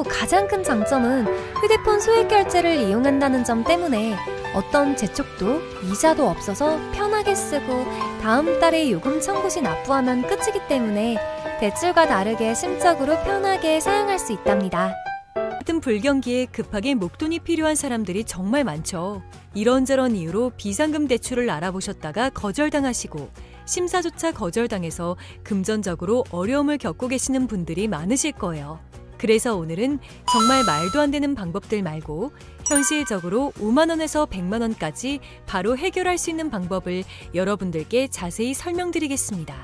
추가로 가장 큰 장점은 휴대폰 소액 결제를 이용한다는 점 때문에 어떤 재촉도 이자도 없어서 편하게 쓰고 다음 달에 요금 청구 시 납부하면 끝이기 때문에 대출과 다르게 심적으로 편하게 사용할 수 있답니다. 같은 불경기에 급하게 목돈이 필요한 사람들이 정말 많죠. 이런저런 이유로 비상금 대출을 알아보셨다가 거절당하시고 심사조차 거절당해서 금전적으로 어려움을 겪고 계시는 분들이 많으실 거예요. 그래서 오늘은 정말 말도 안 되는 방법들 말고 현실적으로 5만 원에서 100만 원까지 바로 해결할 수 있는 방법을 여러분들께 자세히 설명드리겠습니다.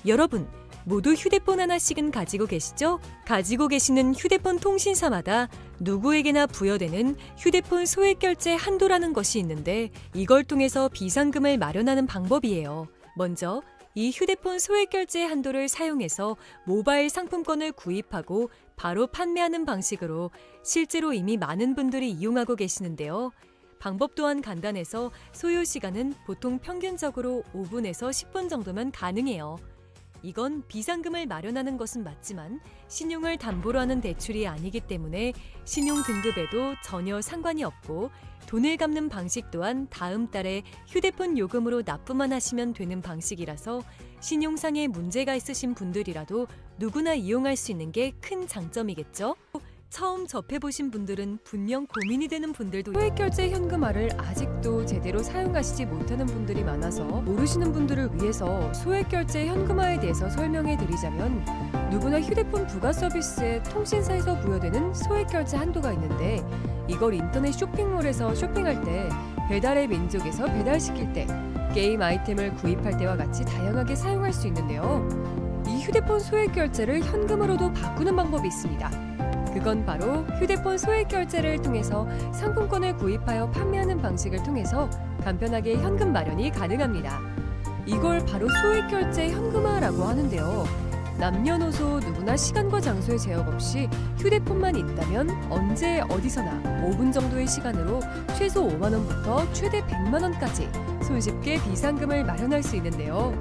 여러분, 모두 휴대폰 하나씩은 가지고 계시죠? 가지고 계시는 휴대폰 통신사마다 누구에게나 부여되는 휴대폰 소액 결제 한도라는 것이 있는데 이걸 통해서 비상금을 마련하는 방법이에요. 먼저 이 휴대폰 소액 결제 한도를 사용해서 모바일 상품권을 구입하고 바로 판매하는 방식으로 실제로 이미 많은 분들이 이용하고 계시는데요. 방법 또한 간단해서 소요 시간은 보통 평균적으로 5분에서 10분 정도면 가능해요. 이건 비상금을 마련하는 것은 맞지만 신용을 담보로 하는 대출이 아니기 때문에 신용 등급에도 전혀 상관이 없고 돈을 갚는 방식 또한 다음 달에 휴대폰 요금으로 납부만 하시면 되는 방식이라서 신용상의 문제가 있으신 분들이라도 누구나 이용할 수 있는 게 큰 장점이겠죠? 처음 접해보신 분들은 분명 고민이 되는 분들도 소액결제 현금화를 아직도 제대로 사용하시지 못하는 분들이 많아서 모르시는 분들을 위해서 소액결제 현금화에 대해서 설명해 드리자면 누구나 휴대폰 부가 서비스에 통신사에서 부여되는 소액결제 한도가 있는데 이걸 인터넷 쇼핑몰에서 쇼핑할 때 배달의 민족에서 배달시킬 때 게임 아이템을 구입할 때와 같이 다양하게 사용할 수 있는데요. 이 휴대폰 소액결제를 현금으로도 바꾸는 방법이 있습니다. 그건 바로 휴대폰 소액 결제를 통해서 상품권을 구입하여 판매하는 방식을 통해서 간편하게 현금 마련이 가능합니다. 이걸 바로 소액 결제 현금화라고 하는데요. 남녀노소 누구나 시간과 장소에 제약 없이 휴대폰만 있다면 언제 어디서나 5분 정도의 시간으로 최소 5만 원부터 최대 100만 원까지 손쉽게 비상금을 마련할 수 있는데요.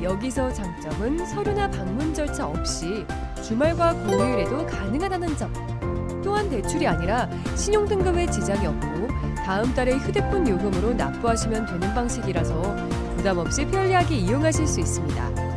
여기서 장점은 서류나 방문 절차 없이 주말과 공휴일에도 가능하다는 점. 또한 대출이 아니라 신용등급에 지장이 없고 다음 달에 휴대폰 요금으로 납부하시면 되는 방식이라서 부담 없이 편리하게 이용하실 수 있습니다.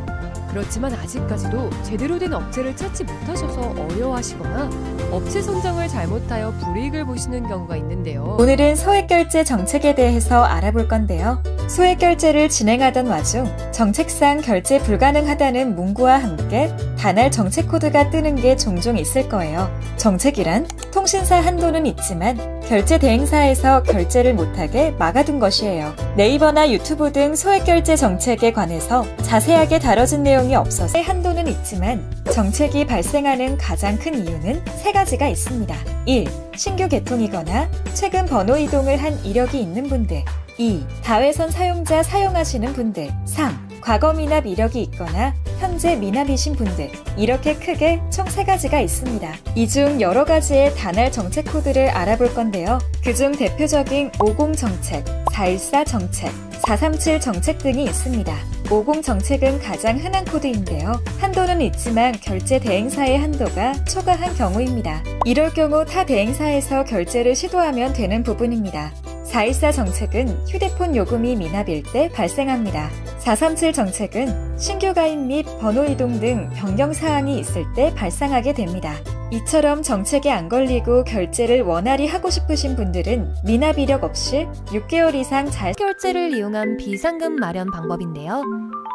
그렇지만 아직까지도 제대로 된 업체를 찾지 못하셔서 어려워하시거나 업체 선정을 잘못하여 불이익을 보시는 경우가 있는데요. 오늘은 소액결제 정책에 대해서 알아볼 건데요. 소액결제를 진행하던 와중 정책상 결제 불가능하다는 문구와 함께 단할 정책 코드가 뜨는 게 종종 있을 거예요. 정책이란 통신사 한도는 있지만 결제 대행사에서 결제를 못하게 막아둔 것이에요. 네이버나 유튜브 등 소액결제 정책에 관해서 자세하게 다뤄진 내용이 없어서 한도는 있지만 정책이 발생하는 가장 큰 이유는 세 가지가 있습니다. 1. 신규 개통이거나 최근 번호 이동을 한 이력이 있는 분들. 2. 다회선 사용자 사용하시는 분들. 3. 과거 미납 이력이 있거나 현재 미납이신 분들. 이렇게 크게 총 3가지가 있습니다. 이 중 여러 가지의 단할 정책 코드를 알아볼 건데요. 그중 대표적인 50 정책, 414 정책, 437 정책 등이 있습니다. 50 정책은 가장 흔한 코드인데요. 한도는 있지만 결제 대행사의 한도가 초과한 경우입니다. 이럴 경우 타 대행사에서 결제를 시도하면 되는 부분입니다. 414 정책은 휴대폰 요금이 미납일 때 발생합니다. 437 정책은 신규 가입 및 번호 이동 등 변경 사항이 있을 때 발생하게 됩니다. 이처럼 정책에 안 걸리고 결제를 원활히 하고 싶으신 분들은 미납 이력 없이 6개월 이상 잘 결제를 이용한 비상금 마련 방법인데요.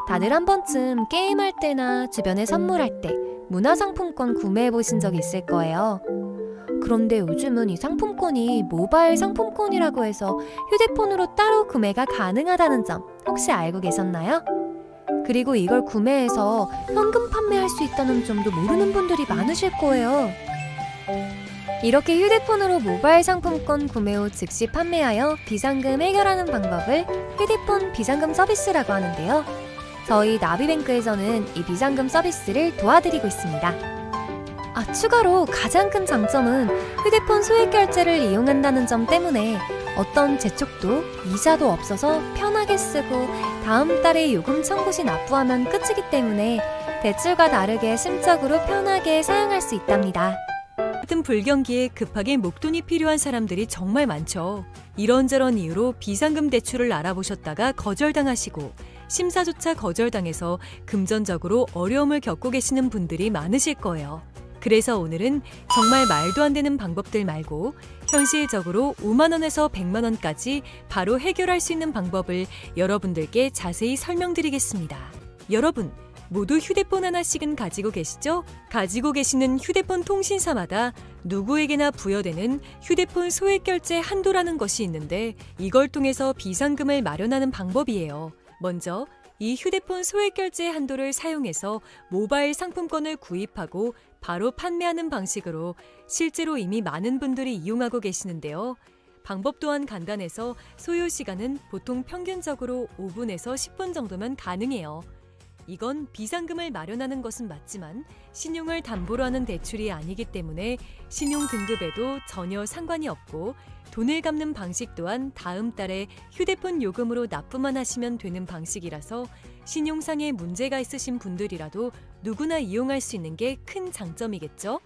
다들 한 번쯤 게임할 때나 주변에 선물할 때 문화상품권 구매해 보신 적 있을 거예요. 그런데 요즘은 이 상품권이 모바일 상품권이라고 해서 휴대폰으로 따로 구매가 가능하다는 점 혹시 알고 계셨나요? 그리고 이걸 구매해서 현금 판매할 수 있다는 점도 모르는 분들이 많으실 거예요. 이렇게 휴대폰으로 모바일 상품권 구매 후 즉시 판매하여 비상금 해결하는 방법을 휴대폰 비상금 서비스라고 하는데요. 저희 나비뱅크에서는 이 비상금 서비스를 도와드리고 있습니다. 추가로 가장 큰 장점은 휴대폰 소액 결제를 이용한다는 점 때문에 어떤 재촉도 이자도 없어서 편하게 쓰고 다음 달에 요금 청구 시 납부하면 끝이기 때문에 대출과 다르게 심적으로 편하게 사용할 수 있답니다. 같은 불경기에 급하게 목돈이 필요한 사람들이 정말 많죠. 이런저런 이유로 비상금 대출을 알아보셨다가 거절당하시고 심사조차 거절당해서 금전적으로 어려움을 겪고 계시는 분들이 많으실 거예요. 그래서 오늘은 정말 말도 안 되는 방법들 말고 현실적으로 5만 원에서 100만 원까지 바로 해결할 수 있는 방법을 여러분들께 자세히 설명드리겠습니다. 여러분, 모두 휴대폰 하나씩은 가지고 계시죠? 가지고 계시는 휴대폰 통신사마다 누구에게나 부여되는 휴대폰 소액결제 한도라는 것이 있는데 이걸 통해서 비상금을 마련하는 방법이에요. 먼저 이 휴대폰 소액결제 한도를 사용해서 모바일 상품권을 구입하고 바로 판매하는 방식으로 실제로 이미 많은 분들이 이용하고 계시는데요. 방법 또한 간단해서 소요 시간은 보통 평균적으로 5분에서 10분 정도면 가능해요. 이건 비상금을 마련하는 것은 맞지만 신용을 담보로 하는 대출이 아니기 때문에 신용 등급에도 전혀 상관이 없고 돈을 갚는 방식 또한 다음 달에 휴대폰 요금으로 납부만 하시면 되는 방식이라서 신용상의 문제가 있으신 분들이라도 누구나 이용할 수 있는 게 큰 장점이겠죠?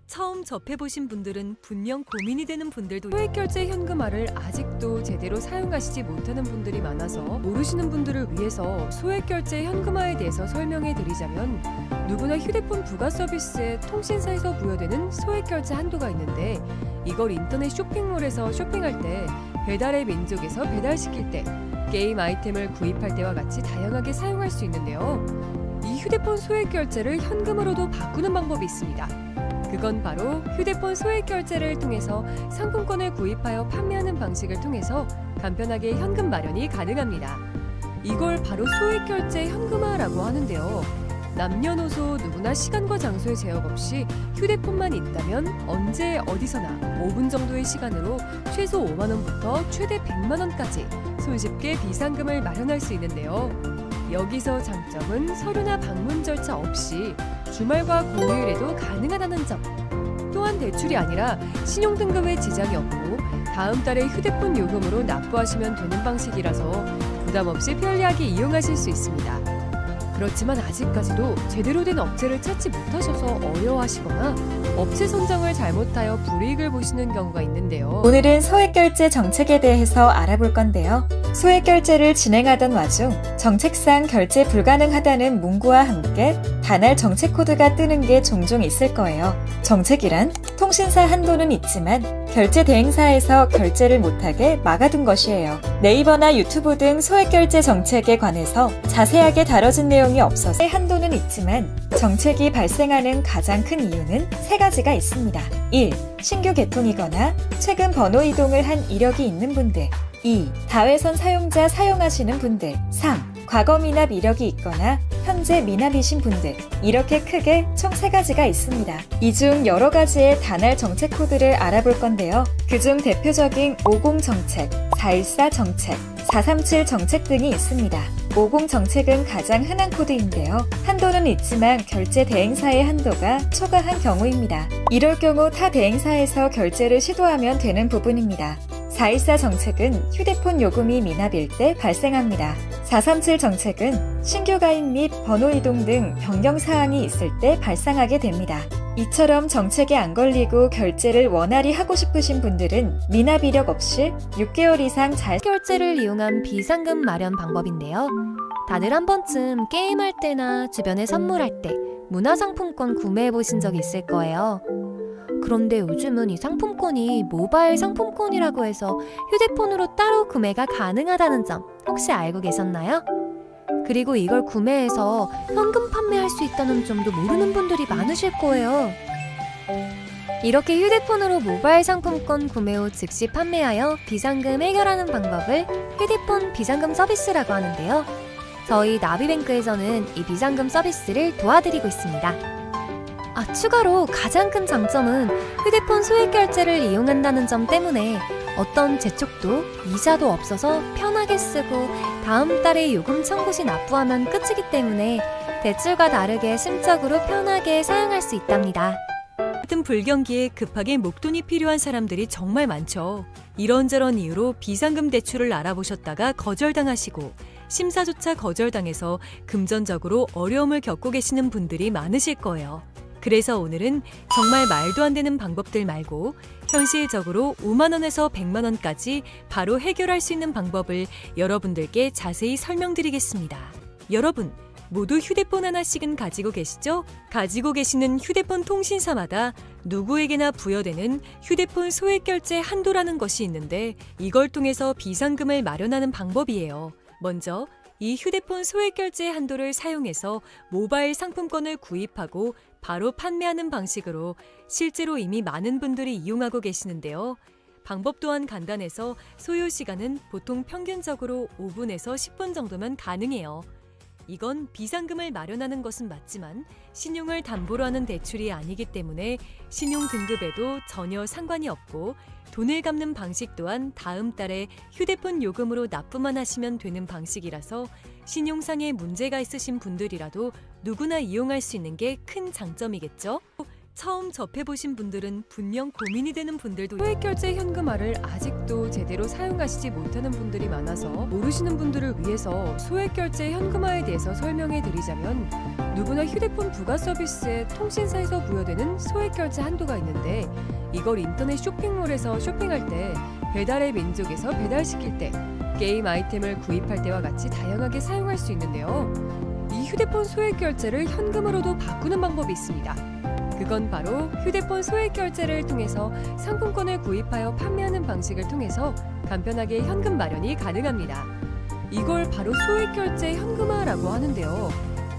처음 접해보신 분들은 분명 고민이 되는 분들도 소액결제 현금화를 아직도 제대로 사용하시지 못하는 분들이 많아서 모르시는 분들을 위해서 소액결제 현금화에 대해서 설명해 드리자면 누구나 휴대폰 부가 서비스에 통신사에서 부여되는 소액결제 한도가 있는데 이걸 인터넷 쇼핑몰에서 쇼핑할 때 배달의 민족에서 배달시킬 때 게임 아이템을 구입할 때와 같이 다양하게 사용할 수 있는데요. 이 휴대폰 소액결제를 현금으로도 바꾸는 방법이 있습니다. 그건 바로 휴대폰 소액결제를 통해서 상품권을 구입하여 판매하는 방식을 통해서 간편하게 현금 마련이 가능합니다. 이걸 바로 소액결제 현금화라고 하는데요. 남녀노소 누구나 시간과 장소의 제약 없이 휴대폰만 있다면 언제 어디서나 5분 정도의 시간으로 최소 5만 원부터 최대 100만 원까지 손쉽게 비상금을 마련할 수 있는데요. 여기서 장점은 서류나 방문 절차 없이 주말과 공휴일에도 가능하다는 점. 또한 대출이 아니라 신용등급에 지장이 없고 다음 달에 휴대폰 요금으로 납부하시면 되는 방식이라서 부담 없이 편리하게 이용하실 수 있습니다. 그렇지만 아직까지도 제대로 된 업체를 찾지 못하셔서 어려워하시거나 업체 선정을 잘못하여 불이익을 보시는 경우가 있는데요. 오늘은 소액결제 정책에 대해서 알아볼 건데요. 소액결제를 진행하던 와중 정책상 결제 불가능하다는 문구와 함께 단할 정책 코드가 뜨는 게 종종 있을 거예요. 정책이란 통신사 한도는 있지만 결제 대행사에서 결제를 못하게 막아둔 것이에요. 네이버나 유튜브 등 소액결제 정책에 관해서 자세하게 다뤄진 내용이 없어서 한도는 있지만 정책이 발생하는 가장 큰 이유는 세 가지가 있습니다. 1. 신규 개통이거나 최근 번호 이동을 한 이력이 있는 분들. 2. 다회선 사용자 사용하시는 분들. 3. 과거 미납 이력이 있거나 현재 미납이신 분들. 이렇게 크게 총 3가지가 있습니다. 이 중 여러 가지의 단할 정책 코드를 알아볼 건데요. 그중 대표적인 50 정책, 414 정책, 437 정책 등이 있습니다. 50 정책은 가장 흔한 코드인데요. 한도는 있지만 결제 대행사의 한도가 초과한 경우입니다. 이럴 경우 타 대행사에서 결제를 시도하면 되는 부분입니다. 414 정책은 휴대폰 요금이 미납일 때 발생합니다. 437 정책은 신규 가입 및 번호 이동 등 변경 사항이 있을 때 발생하게 됩니다. 이처럼 정책에 안 걸리고 결제를 원활히 하고 싶으신 분들은 미납 이력 없이 6개월 이상 잘 결제를 이용한 비상금 마련 방법인데요. 다들 한 번쯤 게임할 때나 주변에 선물할 때 문화상품권 구매해 보신 적 있을 거예요. 그런데 요즘은 이 상품권이 모바일 상품권이라고 해서 휴대폰으로 따로 구매가 가능하다는 점 혹시 알고 계셨나요? 그리고 이걸 구매해서 현금 판매할 수 있다는 점도 모르는 분들이 많으실 거예요. 이렇게 휴대폰으로 모바일 상품권 구매 후 즉시 판매하여 비상금 해결하는 방법을 휴대폰 비상금 서비스라고 하는데요. 저희 나비뱅크에서는 이 비상금 서비스를 도와드리고 있습니다. 추가로 가장 큰 장점은 휴대폰 소액결제를 이용한다는 점 때문에 어떤 재촉도 이자도 없어서 편하게 쓰고 다음 달에 요금 청구 시 납부하면 끝이기 때문에 대출과 다르게 심적으로 편하게 사용할 수 있답니다. 같은 불경기에 급하게 목돈이 필요한 사람들이 정말 많죠. 이런저런 이유로 비상금 대출을 알아보셨다가 거절당하시고 심사조차 거절당해서 금전적으로 어려움을 겪고 계시는 분들이 많으실 거예요. 그래서 오늘은 정말 말도 안 되는 방법들 말고 현실적으로 5만 원에서 100만 원까지 바로 해결할 수 있는 방법을 여러분들께 자세히 설명드리겠습니다. 여러분, 모두 휴대폰 하나씩은 가지고 계시죠? 가지고 계시는 휴대폰 통신사마다 누구에게나 부여되는 휴대폰 소액결제 한도라는 것이 있는데 이걸 통해서 비상금을 마련하는 방법이에요. 먼저 이 휴대폰 소액결제 한도를 사용해서 모바일 상품권을 구입하고 바로 판매하는 방식으로 실제로 이미 많은 분들이 이용하고 계시는데요. 방법 또한 간단해서 소요 시간은 보통 평균적으로 5분에서 10분 정도면 가능해요. 이건 비상금을 마련하는 것은 맞지만 신용을 담보로 하는 대출이 아니기 때문에 신용 등급에도 전혀 상관이 없고 돈을 갚는 방식 또한 다음 달에 휴대폰 요금으로 납부만 하시면 되는 방식이라서 신용상의 문제가 있으신 분들이라도 누구나 이용할 수 있는 게 큰 장점이겠죠? 처음 접해보신 분들은 분명 고민이 되는 분들도 소액결제 현금화를 아직도 제대로 사용하시지 못하는 분들이 많아서 모르시는 분들을 위해서 소액결제 현금화에 대해서 설명해 드리자면 누구나 휴대폰 부가 서비스에 통신사에서 부여되는 소액결제 한도가 있는데 이걸 인터넷 쇼핑몰에서 쇼핑할 때 배달의 민족에서 배달시킬 때 게임 아이템을 구입할 때와 같이 다양하게 사용할 수 있는데요. 이 휴대폰 소액결제를 현금으로도 바꾸는 방법이 있습니다. 그건 바로 휴대폰 소액결제를 통해서 상품권을 구입하여 판매하는 방식을 통해서 간편하게 현금 마련이 가능합니다. 이걸 바로 소액결제 현금화라고 하는데요.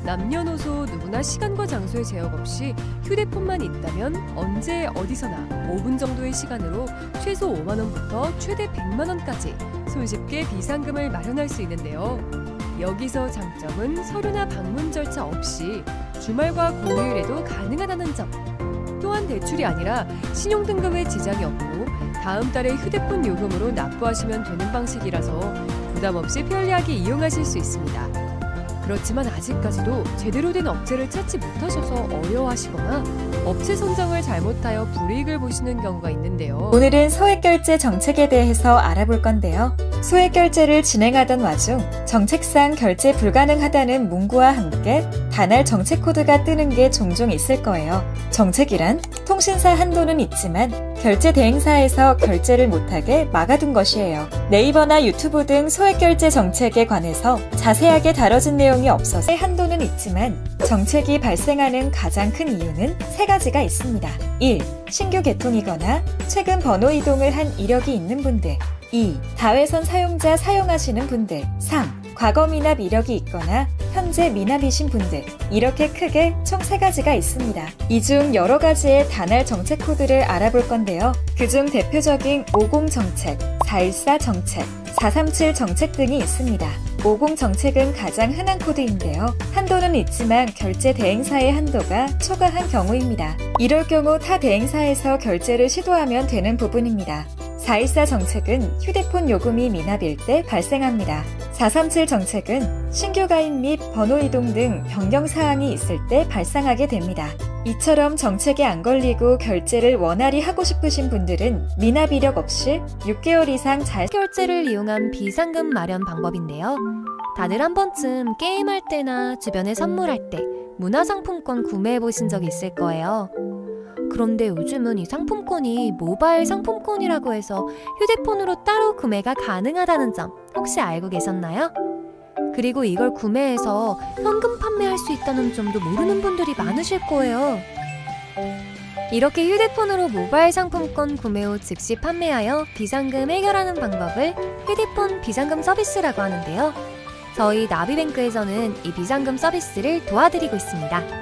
남녀노소 누구나 시간과 장소의 제약 없이 휴대폰만 있다면 언제 어디서나 5분 정도의 시간으로 최소 5만 원부터 최대 100만 원까지 손쉽게 비상금을 마련할 수 있는데요. 여기서 장점은 서류나 방문 절차 없이 주말과 공휴일에도 가능하다는 점. 또한 대출이 아니라 신용 등급에 지장이 없고 다음 달에 휴대폰 요금으로 납부하시면 되는 방식이라서 부담 없이 편리하게 이용하실 수 있습니다. 그렇지만 아직까지도 제대로 된 업체를 찾지 못하셔서 어려워하시거나 업체 선정을 잘못하여 불이익을 보시는 경우가 있는데요. 오늘은 소액결제 정책에 대해서 알아볼 건데요. 소액결제를 진행하던 와중 정책상 결제 불가능하다는 문구와 함께 단할 정책 코드가 뜨는 게 종종 있을 거예요. 정책이란 통신사 한도는 있지만 결제 대행사에서 결제를 못하게 막아둔 것이에요. 네이버나 유튜브 등 소액결제 정책에 관해서 자세하게 다뤄진 내용이 없어서 한도는 있지만 정책이 발생하는 가장 큰 이유는 세 가지가 있습니다. 1. 신규 개통이거나 최근 번호 이동을 한 이력이 있는 분들. 2. 다회선 사용자 사용하시는 분들. 3. 과거 미납 이력이 있거나 현재 미납이신 분들. 이렇게 크게 총 3가지가 있습니다. 이 중 여러 가지의 단할 정책 코드를 알아볼 건데요. 그중 대표적인 50 정책, 414 정책, 437 정책 등이 있습니다. 50 정책은 가장 흔한 코드인데요. 한도는 있지만 결제 대행사의 한도가 초과한 경우입니다. 이럴 경우 타 대행사에서 결제를 시도하면 되는 부분입니다. 414 정책은 휴대폰 요금이 미납일 때 발생합니다. 437 정책은 신규 가입 및 번호 이동 등 변경 사항이 있을 때 발생하게 됩니다. 이처럼 정책에 안 걸리고 결제를 원활히 하고 싶으신 분들은 미납 이력 없이 6개월 이상 잘 결제를 이용한 비상금 마련 방법인데요. 다들 한 번쯤 게임할 때나 주변에 선물할 때 문화상품권 구매해 보신 적 있을 거예요. 그런데 요즘은 이 상품권이 모바일 상품권이라고 해서 휴대폰으로 따로 구매가 가능하다는 점 혹시 알고 계셨나요? 그리고 이걸 구매해서 현금 판매할 수 있다는 점도 모르는 분들이 많으실 거예요. 이렇게 휴대폰으로 모바일 상품권 구매 후 즉시 판매하여 비상금 해결하는 방법을 휴대폰 비상금 서비스라고 하는데요. 저희 나비뱅크에서는 이 비상금 서비스를 도와드리고 있습니다.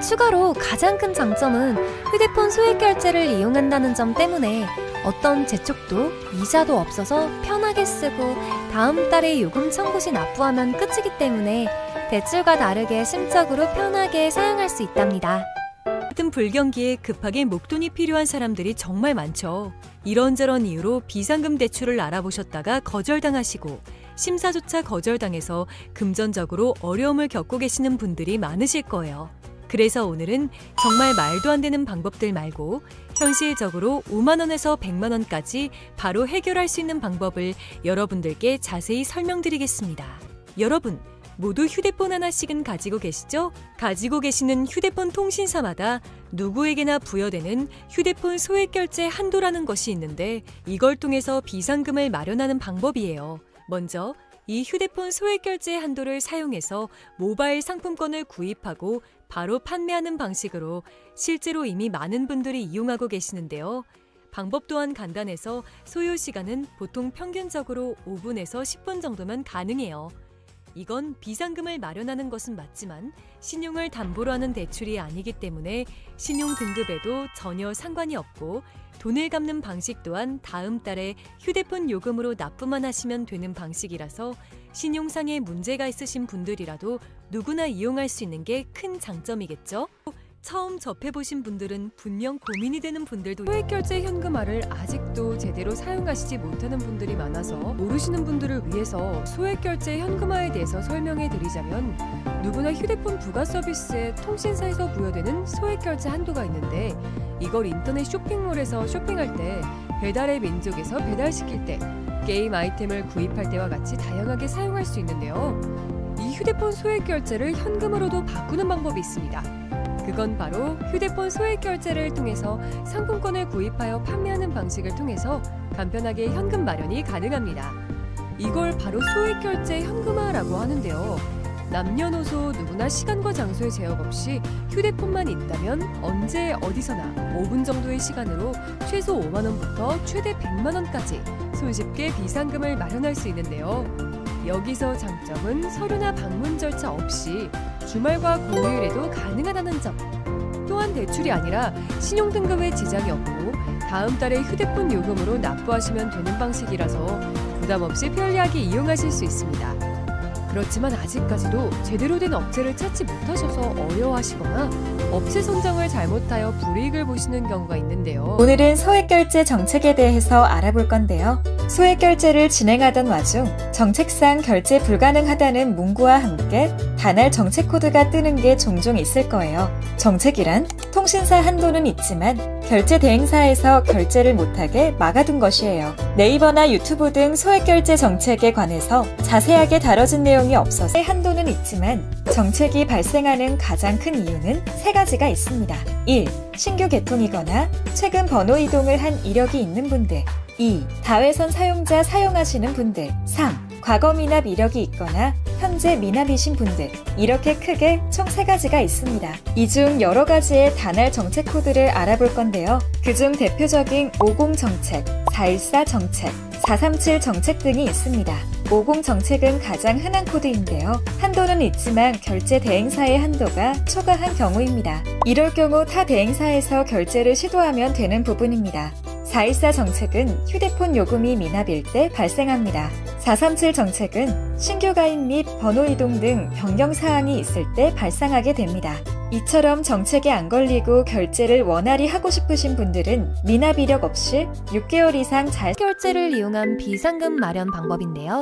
추가로 가장 큰 장점은 휴대폰 소액결제를 이용한다는 점 때문에 어떤 재촉도 이자도 없어서 편하게 쓰고 다음 달에 요금 청구 시 납부하면 끝이기 때문에 대출과 다르게 심적으로 편하게 사용할 수 있답니다. 같은 불경기에 급하게 목돈이 필요한 사람들이 정말 많죠. 이런저런 이유로 비상금 대출을 알아보셨다가 거절당하시고 심사조차 거절당해서 금전적으로 어려움을 겪고 계시는 분들이 많으실 거예요. 그래서 오늘은 정말 말도 안 되는 방법들 말고 현실적으로 5만 원에서 100만 원까지 바로 해결할 수 있는 방법을 여러분들께 자세히 설명드리겠습니다. 여러분, 모두 휴대폰 하나씩은 가지고 계시죠? 가지고 계시는 휴대폰 통신사마다 누구에게나 부여되는 휴대폰 소액 결제 한도라는 것이 있는데 이걸 통해서 비상금을 마련하는 방법이에요. 먼저 이 휴대폰 소액 결제 한도를 사용해서 모바일 상품권을 구입하고 바로 판매하는 방식으로 실제로 이미 많은 분들이 이용하고 계시는데요. 방법 또한 간단해서 소요 시간은 보통 평균적으로 5분에서 10분 정도면 가능해요. 이건 비상금을 마련하는 것은 맞지만 신용을 담보로 하는 대출이 아니기 때문에 신용 등급에도 전혀 상관이 없고 돈을 갚는 방식 또한 다음 달에 휴대폰 요금으로 납부만 하시면 되는 방식이라서 신용상의 문제가 있으신 분들이라도 누구나 이용할 수 있는 게 큰 장점이겠죠? 처음 접해보신 분들은 분명 고민이 되는 분들도 소액결제 현금화를 아직도 제대로 사용하시지 못하는 분들이 많아서 모르시는 분들을 위해서 소액결제 현금화에 대해서 설명해 드리자면 누구나 휴대폰 부가 서비스에 통신사에서 부여되는 소액결제 한도가 있는데 이걸 인터넷 쇼핑몰에서 쇼핑할 때 배달의 민족에서 배달시킬 때 게임 아이템을 구입할 때와 같이 다양하게 사용할 수 있는데요. 이 휴대폰 소액결제를 현금으로도 바꾸는 방법이 있습니다. 그건 바로 휴대폰 소액 결제를 통해서 상품권을 구입하여 판매하는 방식을 통해서 간편하게 현금 마련이 가능합니다. 이걸 바로 소액 결제 현금화라고 하는데요. 남녀노소 누구나 시간과 장소의 제약 없이 휴대폰만 있다면 언제 어디서나 5분 정도의 시간으로 최소 5만 원부터 최대 100만 원까지 손쉽게 비상금을 마련할 수 있는데요. 여기서 장점은 서류나 방문 절차 없이 주말과 공휴일에도 가능하다는 점. 또한 대출이 아니라 신용 등급에 지장이 없고 다음 달에 휴대폰 요금으로 납부하시면 되는 방식이라서 부담 없이 편리하게 이용하실 수 있습니다. 그렇지만 아직까지도 제대로 된 업체를 찾지 못하셔서 어려워하시거나 업체 선정을 잘못하여 불이익을 보시는 경우가 있는데요. 오늘은 소액결제 정책에 대해서 알아볼 건데요. 소액결제를 진행하던 와중 정책상 결제 불가능하다는 문구와 함께 단할 정책 코드가 뜨는 게 종종 있을 거예요. 정책이란 통신사 한도는 있지만 결제 대행사에서 결제를 못하게 막아둔 것이에요. 네이버나 유튜브 등 소액결제 정책에 관해서 자세하게 다뤄진 내용이 없어서 한도는 있지만 정책이 발생하는 가장 큰 이유는 세 가지가 있습니다. 1. 신규 개통이거나 최근 번호 이동을 한 이력이 있는 분들. 2. 다회선 사용자 사용하시는 분들. 3. 과거 미납 이력이 있거나 현재 미납이신 분들. 이렇게 크게 총 3가지가 있습니다. 이 중 여러 가지의 단할 정책 코드를 알아볼 건데요. 그중 대표적인 50 정책, 414 정책, 437 정책 등이 있습니다. 50 정책은 가장 흔한 코드인데요. 한도는 있지만 결제 대행사의 한도가 초과한 경우입니다. 이럴 경우 타 대행사에서 결제를 시도하면 되는 부분입니다. 414 정책은 휴대폰 요금이 미납일 때 발생합니다. 437 정책은 신규 가입 및 번호 이동 등 변경 사항이 있을 때 발생하게 됩니다. 이처럼 정책에 안 걸리고 결제를 원활히 하고 싶으신 분들은 미납 이력 없이 6개월 이상 잘 결제를 이용한 비상금 마련 방법인데요.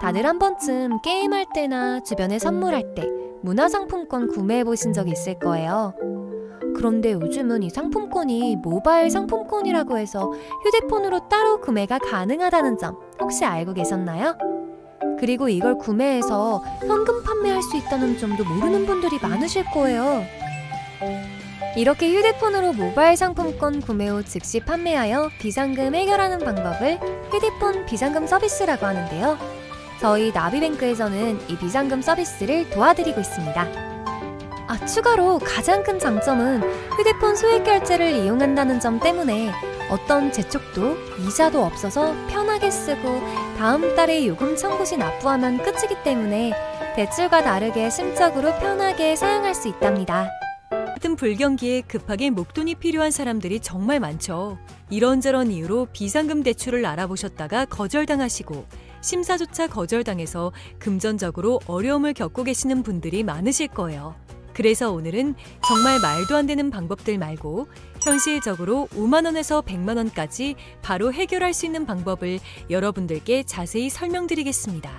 다들 한 번쯤 게임할 때나 주변에 선물할 때 문화상품권 구매해 보신 적 있을 거예요. 그런데 요즘은 이 상품권이 모바일 상품권이라고 해서 휴대폰으로 따로 구매가 가능하다는 점 혹시 알고 계셨나요? 그리고 이걸 구매해서 현금 판매할 수 있다는 점도 모르는 분들이 많으실 거예요. 이렇게 휴대폰으로 모바일 상품권 구매 후 즉시 판매하여 비상금 해결하는 방법을 휴대폰 비상금 서비스라고 하는데요. 저희 나비뱅크에서는 이 비상금 서비스를 도와드리고 있습니다. 추가로 가장 큰 장점은 휴대폰 소액 결제를 이용한다는 점 때문에 어떤 재촉도 이자도 없어서 편하게 쓰고 다음 달에 요금 청구 시 납부하면 끝이기 때문에 대출과 다르게 심적으로 편하게 사용할 수 있답니다. 같은 불경기에 급하게 목돈이 필요한 사람들이 정말 많죠. 이런저런 이유로 비상금 대출을 알아보셨다가 거절당하시고 심사조차 거절당해서 금전적으로 어려움을 겪고 계시는 분들이 많으실 거예요. 그래서 오늘은 정말 말도 안 되는 방법들 말고 현실적으로 5만 원에서 100만 원까지 바로 해결할 수 있는 방법을 여러분들께 자세히 설명드리겠습니다.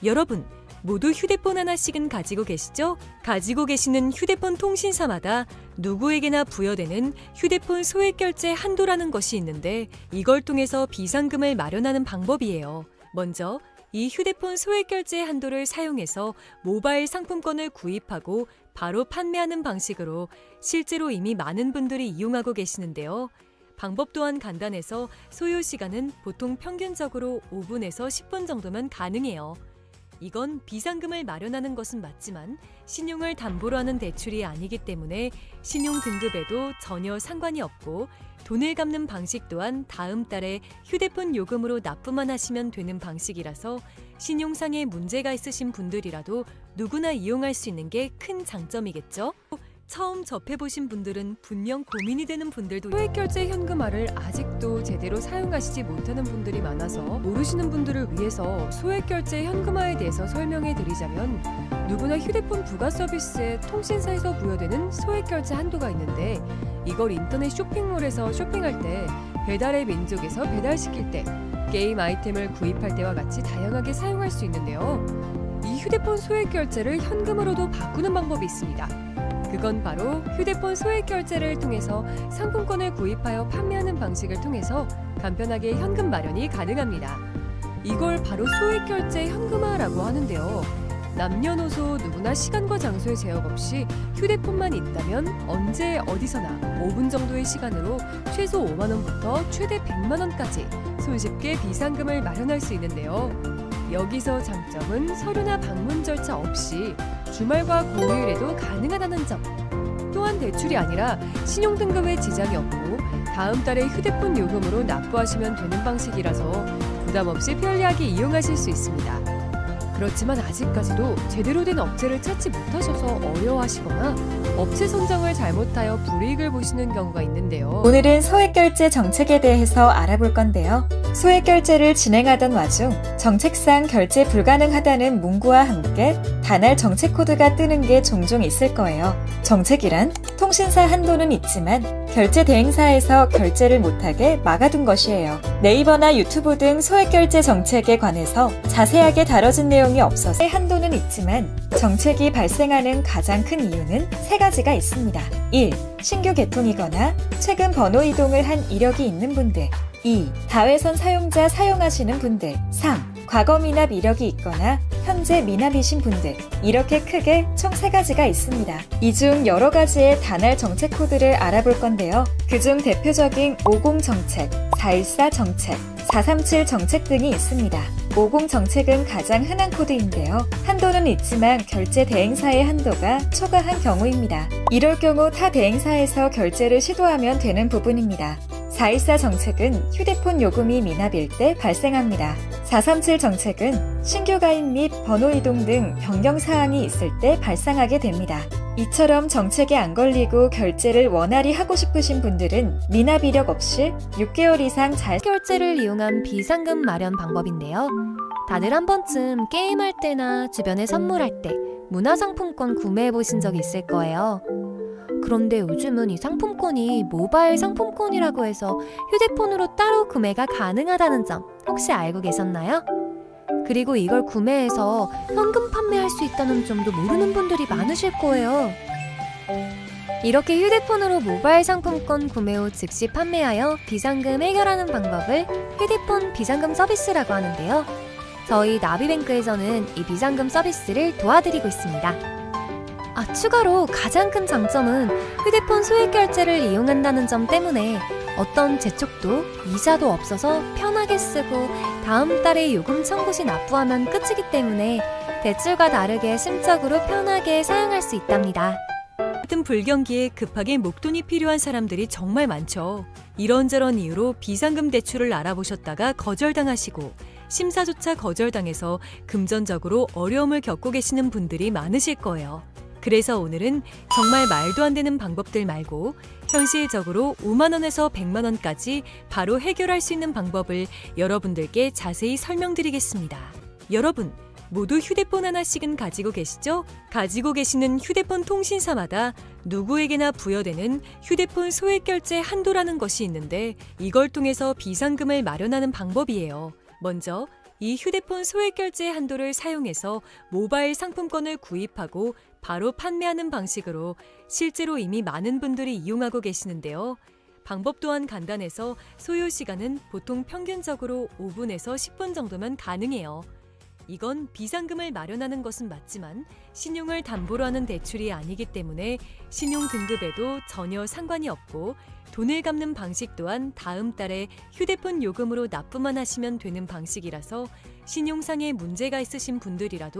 여러분, 모두 휴대폰 하나씩은 가지고 계시죠? 가지고 계시는 휴대폰 통신사마다 누구에게나 부여되는 휴대폰 소액 결제 한도라는 것이 있는데 이걸 통해서 비상금을 마련하는 방법이에요. 먼저 이 휴대폰 소액 결제 한도를 사용해서 모바일 상품권을 구입하고 바로 판매하는 방식으로 실제로 이미 많은 분들이 이용하고 계시는데요. 방법 또한 간단해서 소요 시간은 보통 평균적으로 5분에서 10분 정도면 가능해요. 이건 비상금을 마련하는 것은 맞지만 신용을 담보로 하는 대출이 아니기 때문에 신용 등급에도 전혀 상관이 없고 돈을 갚는 방식 또한 다음 달에 휴대폰 요금으로 납부만 하시면 되는 방식이라서 신용상의 문제가 있으신 분들이라도 누구나 이용할 수 있는 게 큰 장점이겠죠? 처음 접해보신 분들은 분명 고민이 되는 분들도 소액결제 현금화를 아직도 제대로 사용하시지 못하는 분들이 많아서 모르시는 분들을 위해서 소액결제 현금화에 대해서 설명해 드리자면 누구나 휴대폰 부가 서비스에 통신사에서 부여되는 소액결제 한도가 있는데 이걸 인터넷 쇼핑몰에서 쇼핑할 때 배달의 민족에서 배달시킬 때 게임 아이템을 구입할 때와 같이 다양하게 사용할 수 있는데요. 이 휴대폰 소액결제를 현금으로도 바꾸는 방법이 있습니다. 그건 바로 휴대폰 소액결제를 통해서 상품권을 구입하여 판매하는 방식을 통해서 간편하게 현금 마련이 가능합니다. 이걸 바로 소액결제 현금화라고 하는데요. 남녀노소 누구나 시간과 장소의 제약 없이 휴대폰만 있다면 언제 어디서나 5분 정도의 시간으로 최소 5만 원부터 최대 100만 원까지 손쉽게 비상금을 마련할 수 있는데요. 여기서 장점은 서류나 방문 절차 없이 주말과 공휴일에도 가능하다는 점. 또한 대출이 아니라 신용등급에 지장이 없고 다음 달에 휴대폰 요금으로 납부하시면 되는 방식이라서 부담 없이 편리하게 이용하실 수 있습니다. 그렇지만 아직까지도 제대로 된 업체를 찾지 못하셔서 어려워하시거나 업체 선정을 잘못하여 불이익을 보시는 경우가 있는데요. 오늘은 소액결제 정책에 대해서 알아볼 건데요. 소액결제를 진행하던 와중 정책상 결제 불가능하다는 문구와 함께 단할 정책 코드가 뜨는 게 종종 있을 거예요. 정책이란 통신사 한도는 있지만 결제 대행사에서 결제를 못하게 막아둔 것이에요. 네이버나 유튜브 등 소액결제 정책에 관해서 자세하게 다뤄진 내용이 없어서 한도는 있지만 정책이 발생하는 가장 큰 이유는 세 가지가 있습니다. 1. 신규 개통이거나 최근 번호 이동을 한 이력이 있는 분들. 2. 다회선 사용자 사용하시는 분들. 3. 과거 미납 이력이 있거나 현재 미납이신 분들. 이렇게 크게 총 3가지가 있습니다. 이 중 여러 가지의 단할 정책 코드를 알아볼 건데요. 그중 대표적인 50 정책, 414 정책, 437 정책 등이 있습니다. 50 정책은 가장 흔한 코드인데요. 한도는 있지만 결제 대행사의 한도가 초과한 경우입니다. 이럴 경우 타 대행사에서 결제를 시도하면 되는 부분입니다. 414 정책은 휴대폰 요금이 미납일 때 발생합니다. 437 정책은 신규 가입 및 번호 이동 등 변경 사항이 있을 때 발생하게 됩니다. 이처럼 정책에 안 걸리고 결제를 원활히 하고 싶으신 분들은 미납 이력 없이 6개월 이상 잘 결제를 이용한 비상금 마련 방법인데요. 다들 한 번쯤 게임할 때나 주변에 선물할 때 문화상품권 구매해 보신 적 있을 거예요. 그런데 요즘은 이 상품권이 모바일 상품권이라고 해서 휴대폰으로 따로 구매가 가능하다는 점 혹시 알고 계셨나요? 그리고 이걸 구매해서 현금 판매할 수 있다는 점도 모르는 분들이 많으실 거예요. 이렇게 휴대폰으로 모바일 상품권 구매 후 즉시 판매하여 비상금 해결하는 방법을 휴대폰 비상금 서비스라고 하는데요. 저희 나비뱅크에서는 이 비상금 서비스를 도와드리고 있습니다. 추가로 가장 큰 장점은 휴대폰 소액 결제를 이용한다는 점 때문에 어떤 재촉도 이자도 없어서 편하게 쓰고 다음 달에 요금 청구 시 납부하면 끝이기 때문에 대출과 다르게 심적으로 편하게 사용할 수 있답니다. 같은 불경기에 급하게 목돈이 필요한 사람들이 정말 많죠. 이런저런 이유로 비상금 대출을 알아보셨다가 거절당하시고 심사조차 거절당해서 금전적으로 어려움을 겪고 계시는 분들이 많으실 거예요. 그래서 오늘은 정말 말도 안 되는 방법들 말고 현실적으로 5만 원에서 100만 원까지 바로 해결할 수 있는 방법을 여러분들께 자세히 설명드리겠습니다. 여러분, 모두 휴대폰 하나씩은 가지고 계시죠? 가지고 계시는 휴대폰 통신사마다 누구에게나 부여되는 휴대폰 소액결제 한도라는 것이 있는데 이걸 통해서 비상금을 마련하는 방법이에요. 먼저 이 휴대폰 소액결제 한도를 사용해서 모바일 상품권을 구입하고 바로 판매하는 방식으로 실제로 이미 많은 분들이 이용하고 계시는데요. 방법 또한 간단해서 소요 시간은 보통 평균적으로 5분에서 10분 정도면 가능해요. 이건 비상금을 마련하는 것은 맞지만 신용을 담보로 하는 대출이 아니기 때문에 신용 등급에도 전혀 상관이 없고 돈을 갚는 방식 또한 다음 달에 휴대폰 요금으로 납부만 하시면 되는 방식이라서 신용상의 문제가 있으신 분들이라도